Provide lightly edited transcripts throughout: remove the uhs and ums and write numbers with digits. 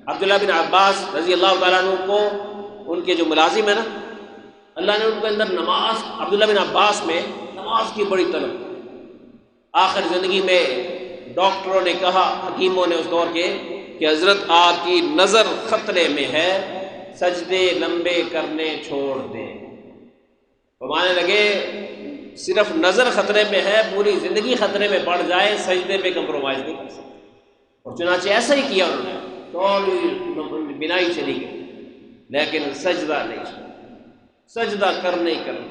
عبداللہ بن عباس رضی اللہ تعالیٰ عنہ کو ان کے جو ملازم ہیں نا، اللہ نے ان کے اندر نماز، عبداللہ بن عباس میں نماز کی بڑی طلب۔ آخر زندگی میں ڈاکٹروں نے کہا، حکیموں نے اس دور کے، کہ حضرت آپ کی نظر خطرے میں ہے، سجدے لمبے کرنے چھوڑ دیں۔ فرمانے لگے صرف نظر خطرے میں ہے، پوری زندگی خطرے میں پڑ جائے، سجدے پہ کمپرومائز نہیں کر سکتے۔ اور چنانچہ ایسا ہی کیا انہوں نے، تو بنائی چلی گئی لیکن سجدہ نہیں چھوڑا، سجدہ کرنے ہی کرنا۔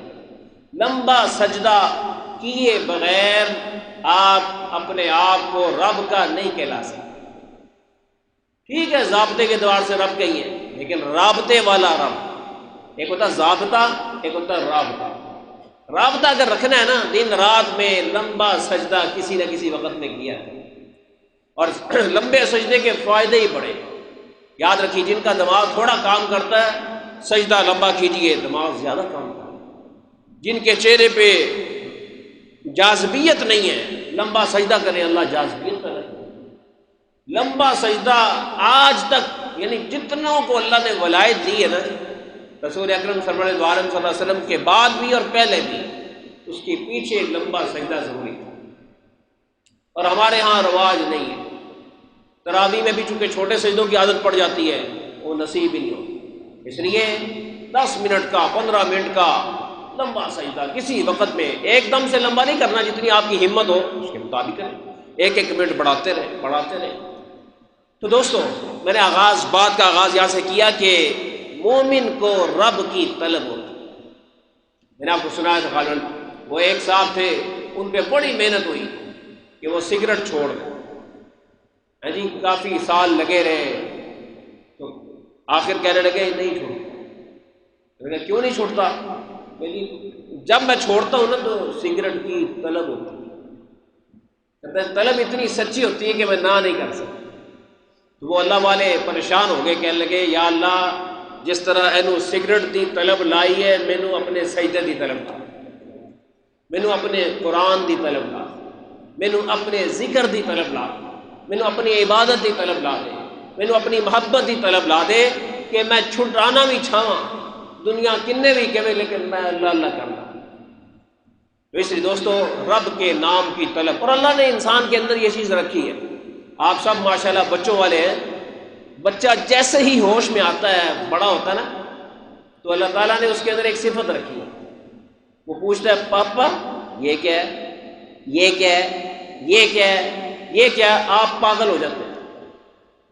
لمبا سجدہ کیے بغیر آپ اپنے آپ کو رب کا نہیں کہلا سکتے۔ ٹھیک ہے ضابطے کے دوار سے رب کہیے، لیکن رابطے والا رب، ایک ہوتا ضابطہ، ایک ہوتا رابطہ۔ رابطہ اگر رکھنا ہے نا، دن رات میں لمبا سجدہ کسی نہ کسی وقت میں کیا ہے، اور لمبے سجدے کے فائدے ہی بڑے۔ یاد رکھیے جن کا دماغ تھوڑا کام کرتا ہے، سجدہ لمبا کیجیے، دماغ زیادہ کام کرتا ہے۔ جن کے چہرے پہ جاذبیت نہیں ہے، لمبا سجدہ کریں، اللہ جاذبیت پیدا کرے۔ لمبا سجدہ آج تک، یعنی جتنوں کو اللہ نے ولایت دی ہے نا، رسول اکرم صلی اللہ علیہ وسلم کے بعد بھی اور پہلے بھی، اس کے پیچھے لمبا سجدہ ضروری تھا۔ اور ہمارے ہاں رواج نہیں ہے۔ تراویح میں بھی چونکہ چھوٹے سجدوں کی عادت پڑ جاتی ہے، وہ نصیب ہی نہیں ہوتی، اس لیے 10 منٹ کا، 15 منٹ کا لمبا سجدہ کسی وقت میں ایک دم سے لمبا نہیں کرنا، جتنی آپ کی ہمت ہو اس کے مطابق کریں، ایک ایک منٹ بڑھاتے رہے۔ تو دوستو، میں نے بات کا آغاز یہاں سے کیا کہ مومن کو رب کی طلب ہوتی۔ میں نے آپ کو سنایا تھا غالباً، وہ ایک صاحب تھے، ان پہ بڑی محنت ہوئی کہ وہ سگریٹ چھوڑ دیں، جی کافی سال لگے رہے، تو آخر کہنے لگے نہیں چھوڑتا۔ میں نے کیوں نہیں چھوڑتا؟ جب میں چھوڑتا ہوں نا تو سگریٹ کی طلب ہوتی ہے، طلب اتنی سچی ہوتی ہے کہ میں نہ نہیں کر سکتا۔ تو وہ اللہ والے پریشان ہو گئے، کہنے لگے یا اللہ، جس طرح اینو سگریٹ دی طلب لائی ہے، مینو اپنے سجدے دی طلب لا، مینو اپنے قرآن دی طلب لا، مینو اپنے ذکر دی طلب لا، مینو اپنی عبادت دی طلب لا دے، مینو اپنی محبت دی طلب لا دے، کہ میں چھٹانا بھی چھاواں، دنیا کنے بھی کہے، لیکن میں اللہ اللہ کرنا۔ تو اس لیے دوستو، رب کے نام کی طلب، اور اللہ نے انسان کے اندر یہ چیز رکھی ہے۔ آپ سب ماشاءاللہ بچوں والے ہیں، بچہ جیسے ہی ہوش میں آتا ہے، بڑا ہوتا ہے نا، تو اللہ تعالیٰ نے اس کے اندر ایک صفت رکھی ہے، وہ پوچھتا ہے پاپا یہ کیا ہے، یہ کیا ہے، یہ کیا ہے، یہ کیا ہے، آپ پاگل ہو جاتے ہیں۔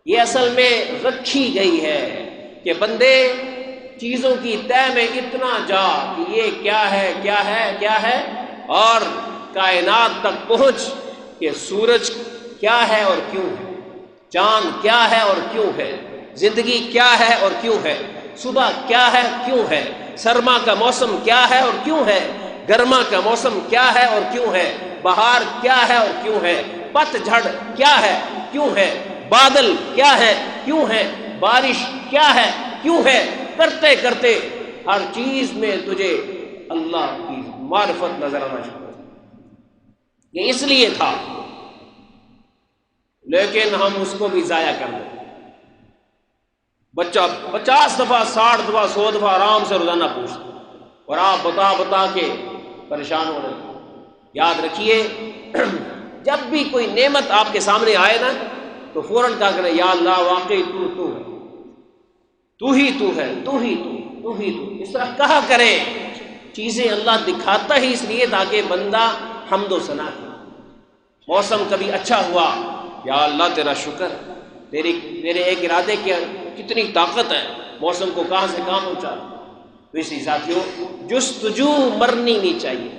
یہ اصل میں رکھی گئی ہے کہ بندے چیزوں کی تہ میں اتنا جا کہ یہ کیا ہے، کیا ہے، کیا ہے، اور کائنات تک پہنچ کہ سورج کیا ہے اور کیوں ہے، چاند کیا ہے اور کیوں ہے، زندگی کیا ہے اور کیوں ہے، صبح کیا ہے کیوں ہے، سرما کا موسم کیا ہے اور کیوں ہے، گرما کا موسم کیا ہے اور کیوں ہے، بہار کیا ہے اور کیوں ہے، پت جھڑ کیا ہے کیوں ہے، بادل کیا ہے کیوں ہے، بارش کیا ہے کیوں ہے، کرتے کرتے ہر چیز میں تجھے اللہ کی معرفت نظر آنا شروع ہو۔ یہ اس لیے تھا، لیکن ہم اس کو بھی ضائع کر دیں۔ بچہ 50 دفعہ، 60 دفعہ، 100 دفعہ آرام سے روزانہ پوچھتا، اور آپ بتا بتا کے پریشان ہو رہے ہیں۔ یاد رکھیے، جب بھی کوئی نعمت آپ کے سامنے آئے نا، تو فوراً کہا کریں یا اللہ واقعی تو ہے، تو ہی تو ہے، تو ہی تو ہی تو، اس طرح کہا کریں۔ چیزیں اللہ دکھاتا ہی اس لیے تاکہ بندہ حمد و ثنا کرے۔ موسم کبھی اچھا ہوا، یا اللہ تیرا شکر، تیرے ایک ارادے کی کتنی طاقت ہے، موسم کو کہاں سے کہاں پہنچا۔ تو اسی ساتھیوں، جستجو مرنی نہیں چاہیے۔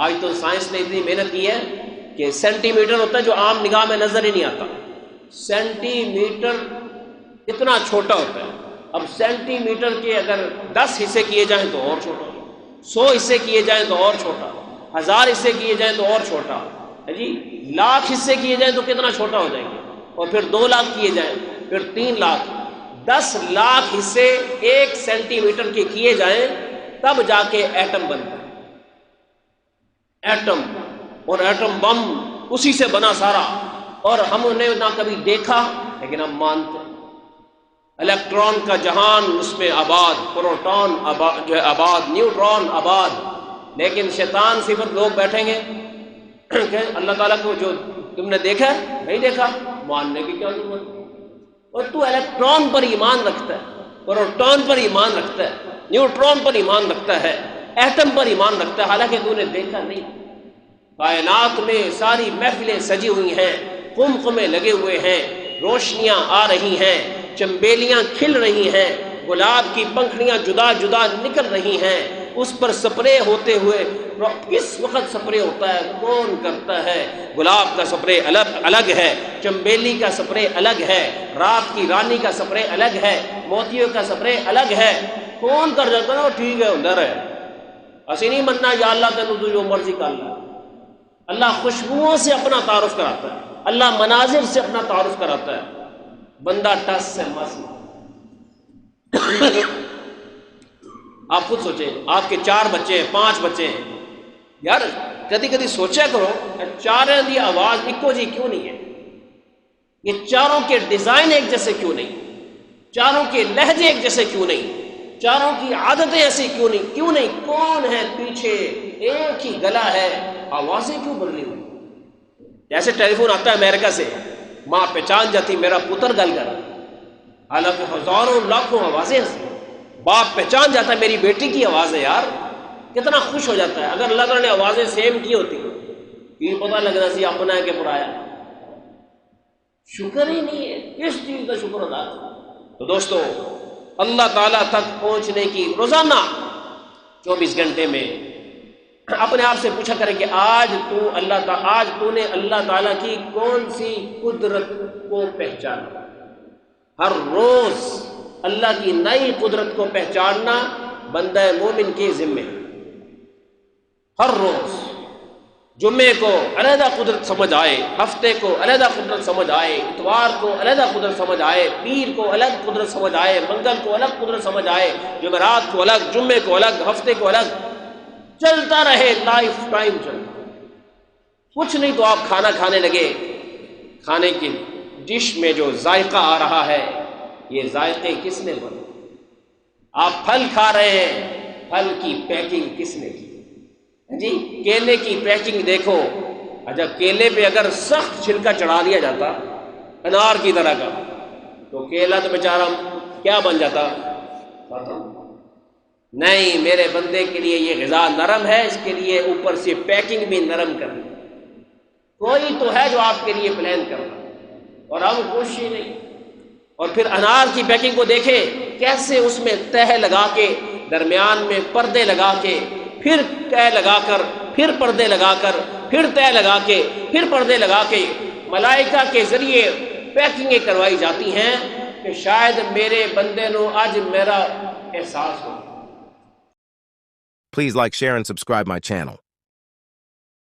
آج تو سائنس نے اتنی محنت کی ہے کہ سینٹی میٹر ہوتا ہے جو عام نگاہ میں نظر ہی نہیں آتا، سینٹی میٹر اتنا چھوٹا ہوتا ہے۔ اب سینٹی میٹر کے اگر 10 حصے کیے جائیں تو اور چھوٹا، 100 حصے کیے جائیں تو اور چھوٹا، 1000 حصے کیے جائیں تو اور چھوٹا ہے جی، لاکھ حصے کیے جائیں تو کتنا چھوٹا ہو جائیں گے، اور پھر 2 لاکھ کیے جائیں، پھر 3 لاکھ، 10 لاکھ حصے 1 سینٹی میٹر کے کیے جائیں تب جا کے ایٹم بنتا ہے۔ ایٹم اور ایٹم بم اسی سے بنا سارا، اور ہم نے نہ کبھی دیکھا لیکن ہم مانتے ہیں۔ الیکٹران کا جہان اس میں آباد، پروٹون آباد جو ہے آباد، نیوٹرون آباد. لیکن شیطان صفت لوگ بیٹھیں گے کہ اللہ تعالیٰ کو جو تم نے دیکھا ہے نہیں دیکھا، ماننے کی کیا ضرورت ہے؟ اور تو الیکٹران پر ایمان رکھتا ہے، پروٹون پر ایمان رکھتا ہے، نیوٹرون پر ایمان رکھتا ہے، ایٹم پر ایمان رکھتا ہے، حالانکہ تو نے دیکھا نہیں. کائنات میں ساری محفلیں سجی ہوئی ہیں، قمقمے لگے ہوئے ہیں، روشنیاں آ رہی ہیں، چنبیلیاں کھل رہی ہیں، گلاب کی پنکھڑیاں جدا جدا نکل رہی ہیں، اس پر سپرے ہوتے ہوئے کس وقت سپرے ہوتا ہے، کون کرتا ہے؟ گلاب کا سپرے الگ ہے، چنبیلی کا سپرے الگ ہے، رات کی رانی کا سپرے الگ ہے، موتیوں کا سپرے الگ ہے. کون کر جاتا ہے؟ ٹھیک ہے اندر ہے، اسی نہیں مننا یا اللہ تینوں تو جو مرضی کر لا. اللہ خوشبوؤں سے اپنا تعارف کراتا ہے، اللہ مناظر سے اپنا تعارف کراتا ہے. بندہ ٹس سے مس. آپ خود سوچیں، آپ کے 4 بچے ہیں، 5 بچے ہیں، یار کدی کدی سوچا کرو چاروں دی آواز ایکو جی کیوں نہیں ہے؟ یہ چاروں کے ڈیزائن ایک جیسے کیوں نہیں؟ چاروں کے لہجے ایک جیسے کیوں نہیں؟ چاروں کی عادتیں ایسی کیوں نہیں؟ کیوں نہیں؟ کون ہے پیچھے؟ ایک ہی گلا ہے، آوازیں کیوں بدلی ہوئی؟ جیسے ٹیلی فون آتا ہے امریکہ سے، ماں پہچان جاتی میرا پتر گل کر، حالانکہ ہزاروں لاکھوں آوازیں ہیں. باپ پہچان جاتا ہے میری بیٹی کی آواز ہے. یار کتنا خوش ہو جاتا ہے. اگر اللہ تعالیٰ نے آوازیں سیم کی ہوتی یہ پتہ لگنا سی اپنا ہے کہ پرایا. شکر ہی نہیں ہے، کس چیز کا شکر ادا؟ تو دوستو، اللہ تعالیٰ تک پہنچنے کی روزانہ 24 گھنٹے میں اپنے آپ سے پوچھا کرے کہ آج تو نے اللہ تعالیٰ کی کون سی قدرت کو پہچانا. ہر روز اللہ کی نئی قدرت کو پہچاننا بندہ مومن کے ذمے. ہر روز جمعے کو علیحدہ قدرت سمجھ آئے، ہفتے کو علیحدہ قدرت سمجھ آئے، اتوار کو علیحدہ قدرت سمجھ آئے، پیر کو الگ قدرت سمجھ آئے، منگل کو الگ قدرت سمجھ آئے، جمعرات کو الگ، جمعے کو الگ، ہفتے کو الگ، چلتا رہے، لائف ٹائم چلتا. کچھ نہیں تو آپ کھانا کھانے لگے، کھانے کی ڈش میں جو ذائقہ آ رہا ہے یہ ذائقے کس نے بنے؟ آپ پھل کھا رہے ہیں، پھل کی پیکنگ کس نے کی؟ جی کیلے کی پیکنگ دیکھو، اچھا کیلے پہ اگر سخت چھلکا چڑھا دیا جاتا انار کی طرح کا تو کیلا تو بیچارہ کیا بن جاتا؟ ختم. نہیں، میرے بندے کے لیے یہ غذا نرم ہے، اس کے لیے اوپر سے پیکنگ بھی نرم کرنی. کوئی تو ہے جو آپ کے لیے پلان کر رہا اور ہم کوشش ہی نہیں. اور پھر انار کی پیکنگ کو دیکھیں کیسے اس میں تہ لگا کے، درمیان میں پردے لگا کے، پھر تہ لگا کر، پھر پردے لگا کر، پھر تہ لگا کے، پھر پردے لگا کے ملائکہ کے ذریعے پیکنگیں کروائی جاتی ہیں کہ شاید میرے بندے نو آج میرا احساس ہو. Please like, share, and subscribe my channel.